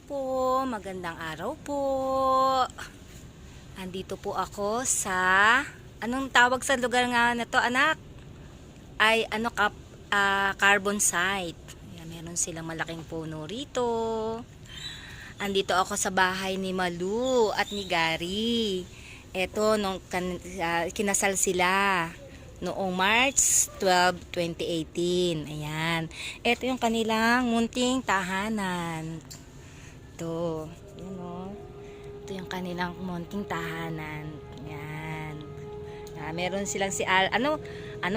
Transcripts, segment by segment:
po, magandang araw po. Andito po ako sa, anong tawag sa lugar nga na to, anak? Ay, carbon site. Ayan, meron silang malaking puno rito. Andito ako sa bahay ni Malu at ni Gary. Eto, kinasal sila noong March 12, 2018. Ayan. Ito yung kanilang munting tahanan. Ito. Yan o. Ito yung kanilang munting tahanan. Ayan. Meron silang si anong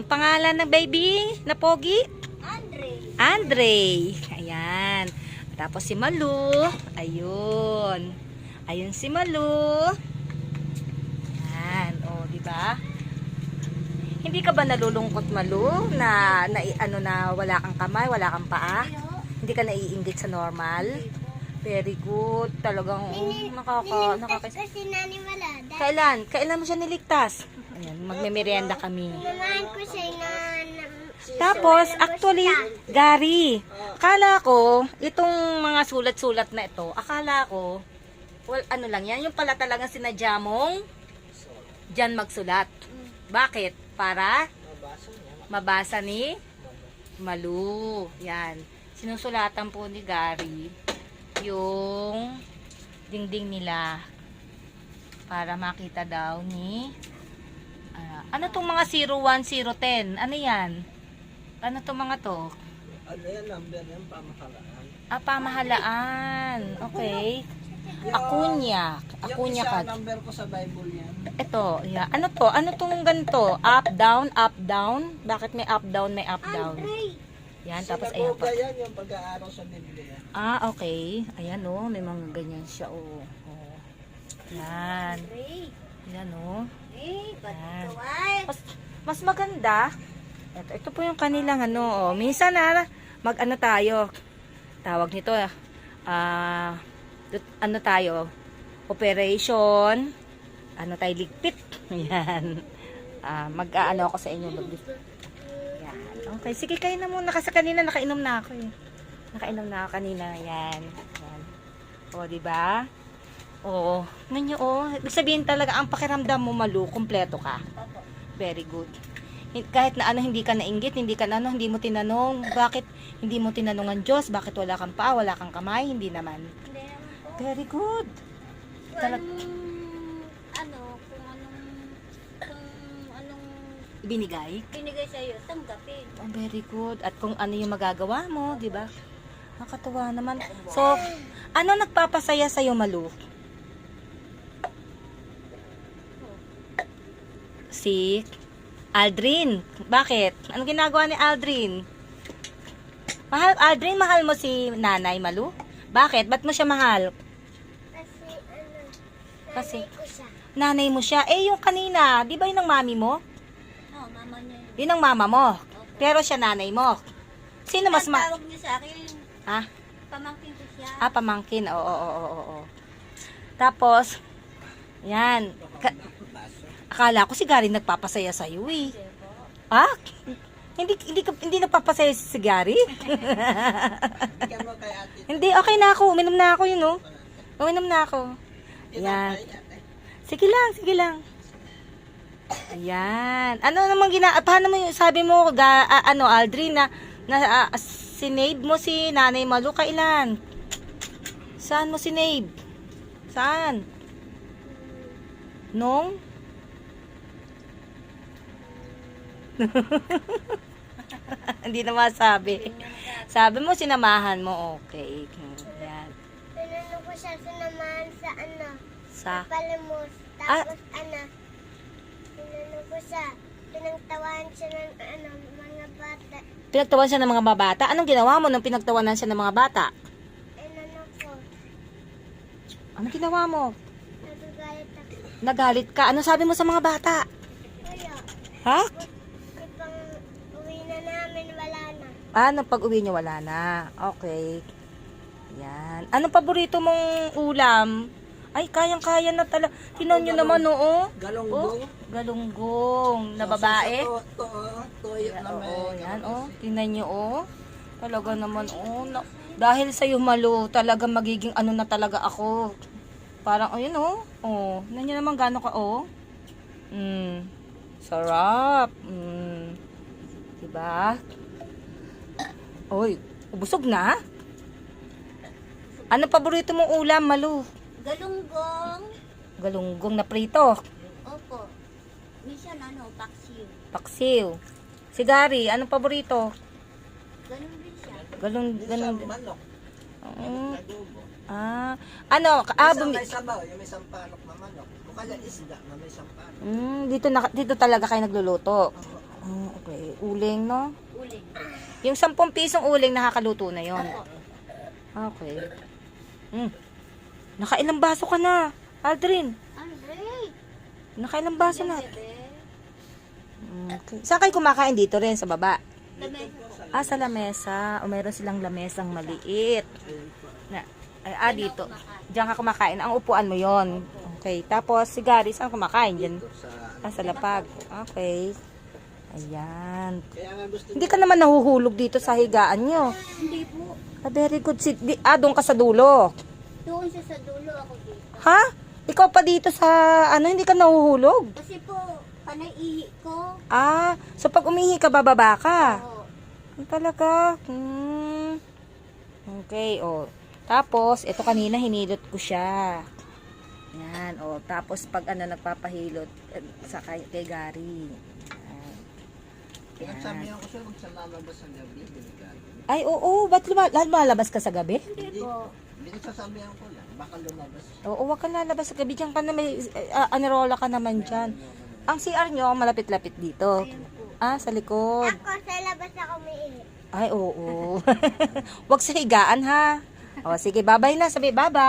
pangalan ng baby na pogi? Andre. Ayan. Tapos si Malu. Ayun. Ayun si Malu. Ayan. O, diba? Hindi ka ba nalulungkot, Malu, na wala kang kamay, wala kang paa? Hindi ka naiinggit sa normal? Very good. Talagang Niligtas ko si Nani Malada. Kailan mo siya niligtas? Ayan, magme-merienda kami. Namahan ko siya na Tapos, actually, Gary, akala ko, itong mga sulat-sulat na ito, akala ko, well, ano lang yan, yung pala talagang sinadya mong dyan magsulat. Bakit? Para mabasa ni Malu. Yan. Sinusulatan po ni Gary yung dingding nila para makita daw ni ano tong mga 01, 010? Ano yan? Ano tong mga to? Ano yan, number yan, pamahalaan. Pamahalaan. Okay. Akunya Yung isa, ka. number ko sa Bible yan. Ito, yeah. Ano to? Ano tong ganito? Up, down, up, down? Bakit may up, down, may up, down? Yan, tapos ayan pa. Sinagoga yan, yung pag-aaral sa Biblia. Okay. Ayan may mga ganyan siya, Yan. Yan, Yan. Mas maganda. Ito po yung kanilang Minsan tayo. Tawag nito, tayo. Operation. Tayo ligpit. Yan. Mag-aano ako sa inyo. Yan. Okay, sige kayo na muna. Kasi kanina nakainom na ako eh. Nakainom na ako kanina. Yan. Yan. Diba? Ngayon ibig sabihin talaga, ang pakiramdam mo, Malu, kompleto ka. Very good. Kahit na hindi ka nainggit, hindi mo tinanong, bakit hindi mo tinanong ang Diyos, bakit wala kang paa, wala kang kamay, hindi naman. Very good. kung anong Binigay. binigay sa'yo, tanggapin. Very good. At kung ano yung magagawa mo, di ba? Nakatuwa naman. So, ano nagpapasaya sa'yo, Malu? Si Aldrin. Bakit? Anong ginagawa ni Aldrin? Aldrin, mahal mo si Nanay Malu? Bakit? Ba't mo siya mahal? Kasi Nanay ko siya. nanay mo siya. Yung kanina, di ba yun ang mami mo? Mama niya yun. Yun ang mama mo. Pero siya nanay mo. Sino mas Tawag niya sa akin, Ha? pamangkin ko siya. Pamangkin. Oo. Tapos, yan. Akala ko si Gary nagpapasaya sa iyo eh. Hindi nagpapasaya si Gary? Bigyan mo kay ate. Hindi, okay na ako. Uminom na ako Uminom na ako. Yan. Sige lang. Ayan. Ano naman paano mo sabi mo, Aldrin, na sinave mo si Nanay Malu kailan? Saan mo sinave? Saan? Nung? Hindi na masabi. Sabi mo, sinamahan mo. Okay. Yan. Tinanong ko siya sinamahan Sa? Palimos. Tapos tinanong ko siya, pinagtawahan siya ng mga bata. Pinagtawan siya ng mga bata? Anong ginawa mo nung pinagtawanan siya ng mga bata? Tinanong ko, Anong ginawa mo? nagagalit ako. Nagalit ka? Ano sabi mo sa mga bata? Kaya, Ha? ipang uwi na namin, wala na. Nung pag-uwi niyo wala na. Okay. Yan. Anong paborito mong ulam? Ay, kayang-kaya na talaga. Tinan nyo naman, Galunggong. Galunggong. Na babae. Toyo na may. Yan, Tinan nyo, Talaga naman, Dahil sa'yo, Malu, talaga magiging ano na talaga ako. Parang, ayun, oh. Oh, nandiyan naman gano'n ka, oh. Sarap. Diba? Oy, ubusog na? Ano paborito mong ulam, Malu? Galunggong. Galunggong na prito. Opo. Minsan paksiw. Paksiw. Si Gary, anong paborito? Ganun din siya. Minsan Ganun. manok. Mm. Adobo. Ano, Minsan may sabaw, yung may sampalok na manok. O kaya isda na may sampalok. dito talaga kayo nagluluto. Okay. Uling, no? Uling. Yung 10 pisong uling, nakakaluto na yon. Okay. Nakailang baso ka na, Aldrin? Andre. Nakailang baso na? Bebe. Okay. Saan kayo kumakain dito rin? Sa baba? Lamesa. Sa lamesa. O meron silang lamesang maliit. Dito. Diyan ka kumakain. Ang upuan mo yon. Okay. Tapos, si Gary, saan kumakain? Diyan. Sa lapag. Okay. Ayan. Kaya nga gusto Hindi ka naman nahuhulog dito sa higaan nyo. Hindi po. Very good. Doon ka sa dulo. Doon siya sa dulo, ako dito. Ha? Ikaw pa dito sa, hindi ka nahuhulog? Kasi po, panay ihi ko. So pag umihi ka, bababa ka? Oo. Talaga? Okay, Tapos, ito kanina hinilot ko siya. Yan, Tapos pag nagpapahilot sa kay Gary. Pinagsabihan ko siya huwag siya lalabas sa gabi. Ay, oo. Ba't lumalabas ka sa gabi? Hindi po. Pinagsasabihan ko lang, baka lumabas. Oo, wag ka lalabas sa gabi. Diyan ka na may, anirola ka naman dyan. Ang CR nyo, malapit-lapit dito. Sa likod. Ako, sa labas ako umiihi. Ay, oo. Wag sa higaan, ha? Sige, bye-bye na. Sabi, bye-bye.